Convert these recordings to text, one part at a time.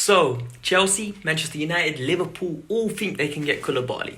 So, Chelsea, Manchester United, Liverpool all think they can get Koulibaly.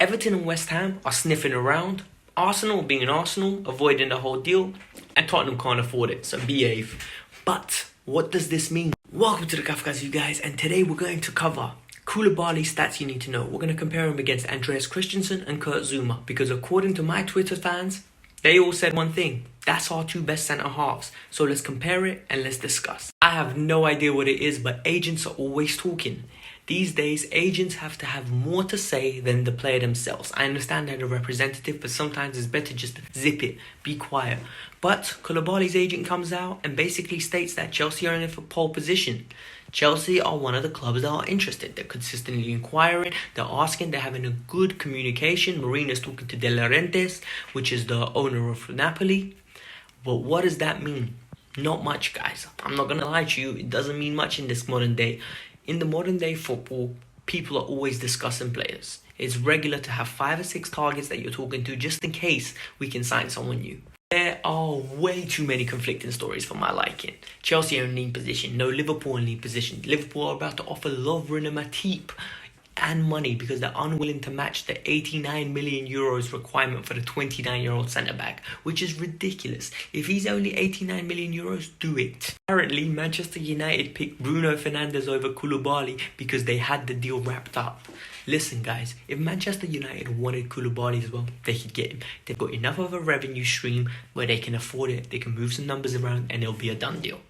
Everton and West Ham are sniffing around. Arsenal being Arsenal, avoiding the whole deal. And Tottenham can't afford it, so behave. But, what does this mean? Welcome to the Kafkas, you guys, and today we're going to cover Koulibaly stats you need to know. We're going to compare him against Andreas Christensen and Kurt Zouma, because according to my Twitter fans, they all said one thing. That's our two best centre-halves. So let's compare it and let's discuss. I have no idea what it is, but agents are always talking. These days, agents have to have more to say than the player themselves. I understand they're the representative, but sometimes it's better just to zip it, be quiet. But Koulibaly's agent comes out and basically states that Chelsea are in it for pole position. Chelsea are one of the clubs that are interested. They're consistently inquiring, they're asking, they're having a good communication. Marina's talking to De Laurentiis, which is the owner of Napoli. But what does that mean? Not much, guys. I'm not going to lie to you. It doesn't mean much in this modern day. In the modern day football, people are always discussing players. It's regular to have 5 or 6 targets that you're talking to just in case we can sign someone new. There are way too many conflicting stories for my liking. Chelsea are in lead position. No, Liverpool in lead position. Liverpool are about to offer Lovren and Matip and money because they're unwilling to match the 89 million euros requirement for the 29-year-old centre-back, which is ridiculous. If he's only 89 million euros, do it. Apparently, Manchester United picked Bruno Fernandes over Koulibaly because they had the deal wrapped up. Listen, guys, if Manchester United wanted Koulibaly as well, they could get him. They've got enough of a revenue stream where they can afford it. They can move some numbers around and it'll be a done deal.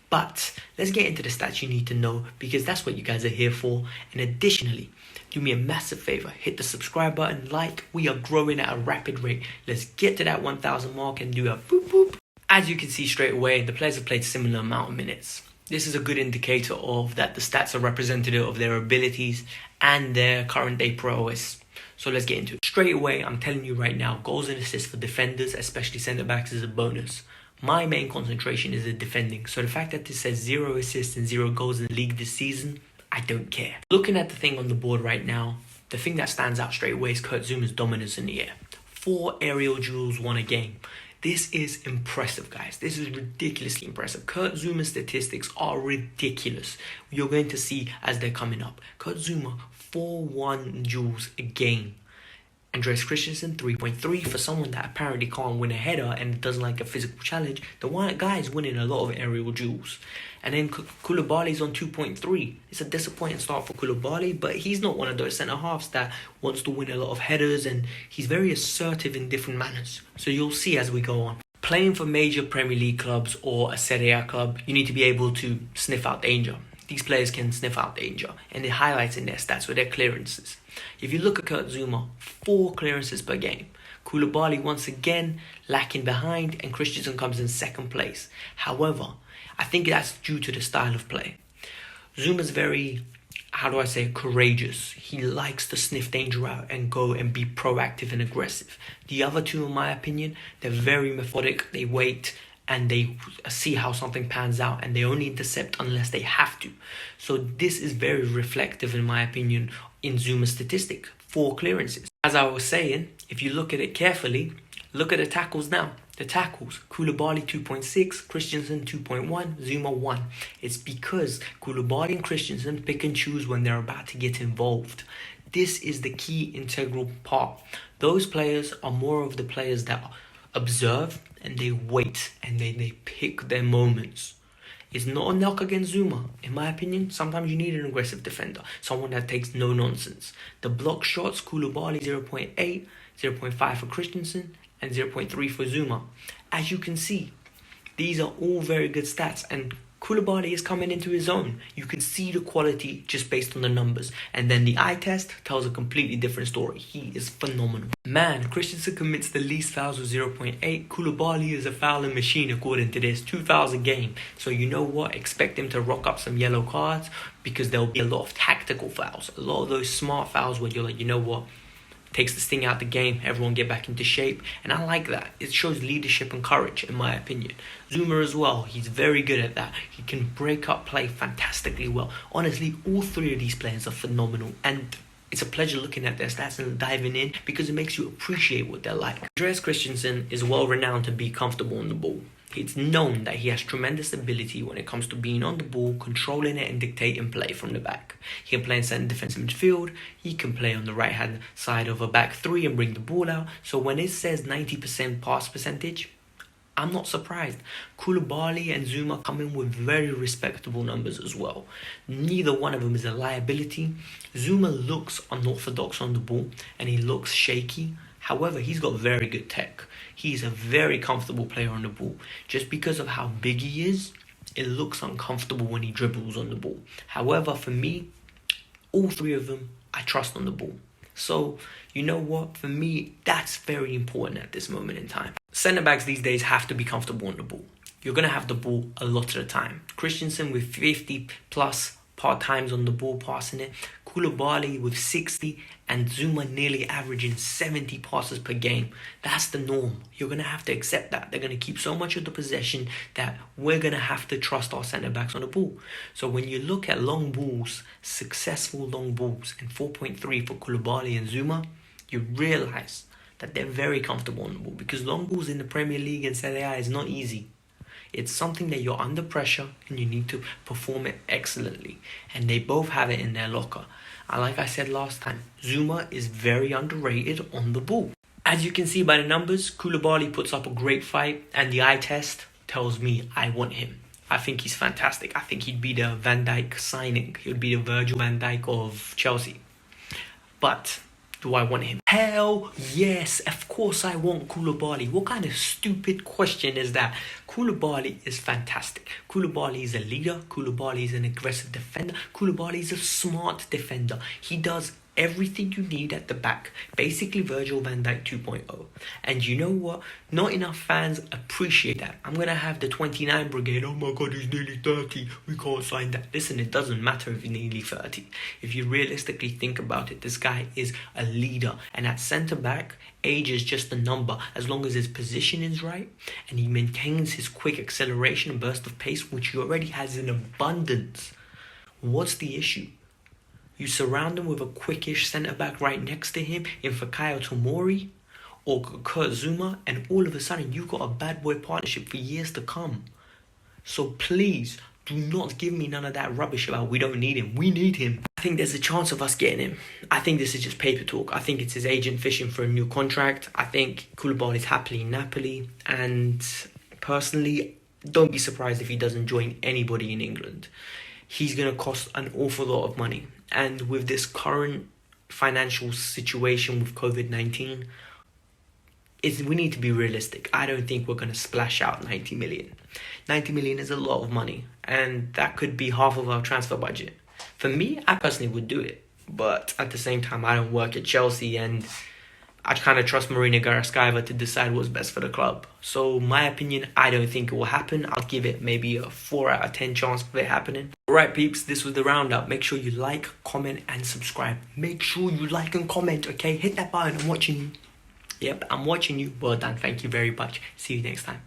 But let's get into the stats you need to know, because that's what you guys are here for. And additionally, do me a massive favor, hit the subscribe button, like. We are growing at a rapid rate. Let's get to that 1,000 mark and do a boop boop. As you can see straight away, the players have played a similar amount of minutes. This is a good indicator of that the stats are representative of their abilities and their current day prowess. So let's get into it. Straight away, I'm telling you right now, goals and assists for defenders, especially centre-backs, is a bonus. My main concentration is the defending, so the fact that this says 0 assists and 0 goals in the league this season, I don't care. Looking at the thing on the board right now, the thing that stands out straight away is Kurt Zouma's dominance in the air. 4 aerial duels won a game. This is impressive, guys. This is ridiculously impressive. Kurt Zouma's statistics are ridiculous. You're going to see as they're coming up. Kurt Zouma, 4-1 duels a game. Andreas Christensen, 3.3 for someone that apparently can't win a header and doesn't like a physical challenge. The one guy is winning a lot of aerial duels. And then Koulibaly's on 2.3. It's a disappointing start for Koulibaly, but he's not one of those centre-halves that wants to win a lot of headers, and he's very assertive in different manners. So you'll see as we go on. Playing for major Premier League clubs or a Serie A club, you need to be able to sniff out danger. These players can sniff out danger, and it highlights in their stats with their clearances. If you look at Kurt Zouma, 4 clearances per game. Koulibaly once again lacking behind, and Christensen comes in 2nd place. However, I think that's due to the style of play. Zouma's very, courageous. He likes to sniff danger out and go and be proactive and aggressive. The other two, in my opinion, they're very methodic. They wait and they see how something pans out, and they only intercept unless they have to. So this is very reflective, in my opinion, in Zouma's statistic. 4 clearances. As I was saying, if you look at it carefully, look at the tackles now. The tackles, Koulibaly 2.6, Christensen 2.1, Zouma 1. It's because Koulibaly and Christensen pick and choose when they're about to get involved. This is the key integral part. Those players are more of the players that observe and they wait and they pick their moments. It's not a knock against Zouma. In my opinion, sometimes you need an aggressive defender, someone that takes no nonsense. The block shots, Koulibaly 0.8, 0.5 for Christensen, and 0.3 for Zouma. As you can see, these are all very good stats, and Koulibaly is coming into his own. You can see the quality just based on the numbers. And then the eye test tells a completely different story. He is phenomenal. Man, Christensen commits the least fouls with 0.8. Koulibaly is a fouling machine according to this. 2 fouls a game. So you know what? Expect him to rock up some yellow cards, because there'll be a lot of tactical fouls. A lot of those smart fouls where you're like, you know what? Takes the sting out the game, everyone get back into shape, and I like that. It shows leadership and courage, in my opinion. Zouma as well, he's very good at that. He can break up play fantastically well. Honestly, all 3 of these players are phenomenal, and it's a pleasure looking at their stats and diving in, because it makes you appreciate what they're like. Andreas Christensen is well renowned to be comfortable on the ball. It's known that he has tremendous ability when it comes to being on the ball, controlling it and dictating play from the back. He can play in centre defensive midfield, he can play on the right hand side of a back three and bring the ball out. So when it says 90% pass percentage, I'm not surprised. Koulibaly and Zouma come in with very respectable numbers as well. Neither one of them is a liability. Zouma looks unorthodox on the ball and he looks shaky. However, he's got very good tech. He's a very comfortable player on the ball. Just because of how big he is, it looks uncomfortable when he dribbles on the ball. However, for me, all three of them, I trust on the ball. So, you know what? For me, that's very important at this moment in time. Centre-backs these days have to be comfortable on the ball. You're going to have the ball a lot of the time. Christensen with 50 plus part times on the ball passing it. Koulibaly with 60 and Zouma nearly averaging 70 passes per game. That's the norm. You're going to have to accept that. They're going to keep so much of the possession that we're going to have to trust our centre-backs on the ball. So when you look at long balls, successful long balls, and 4.3 for Koulibaly and Zouma, you realise that they're very comfortable on the ball, because long balls in the Premier League and Serie A is not easy. It's something that you're under pressure and you need to perform it excellently. And they both have it in their locker. And like I said last time, Zouma is very underrated on the ball. As you can see by the numbers, Koulibaly puts up a great fight and the eye test tells me I want him. I think he's fantastic. I think he'd be the Van Dijk signing. He'd be the Virgil van Dijk of Chelsea. But do I want him? Hell yes, of course I want Koulibaly. What kind of stupid question is that? Koulibaly is fantastic. Koulibaly is a leader. Koulibaly is an aggressive defender. Koulibaly is a smart defender. He does everything you need at the back. Basically Virgil van Dijk 2.0. And you know what? Not enough fans appreciate that. I'm going to have the 29 brigade. Oh my god, he's nearly 30. We can't sign that. Listen, it doesn't matter if he's nearly 30. If you realistically think about it, this guy is a leader. And at centre-back, age is just a number. As long as his position is right and he maintains his quick acceleration and burst of pace, which he already has in abundance. What's the issue? You surround him with a quickish centre-back right next to him in Fikayo Tomori or Kurt Zouma, and all of a sudden you've got a bad boy partnership for years to come. So please, do not give me none of that rubbish about we don't need him. We need him. I think there's a chance of us getting him. I think this is just paper talk. I think it's his agent fishing for a new contract. I think Koulibaly is happily in Napoli. And personally, don't be surprised if he doesn't join anybody in England. He's going to cost an awful lot of money. And with this current financial situation with COVID-19, we need to be realistic. I don't think we're going to splash out 90 million. 90 million is a lot of money. And that could be half of our transfer budget. For me, I personally would do it. But at the same time, I don't work at Chelsea and I kind of trust Marina Garaskaiva to decide what's best for the club. So my opinion, I don't think it will happen. I'll give it maybe a 4 out of 10 chance of it happening. Alright peeps, this was the roundup. Make sure you like, comment and subscribe. Make sure you like and comment, okay? Hit that button. I'm watching you. Yep, I'm watching you. Well done. Thank you very much. See you next time.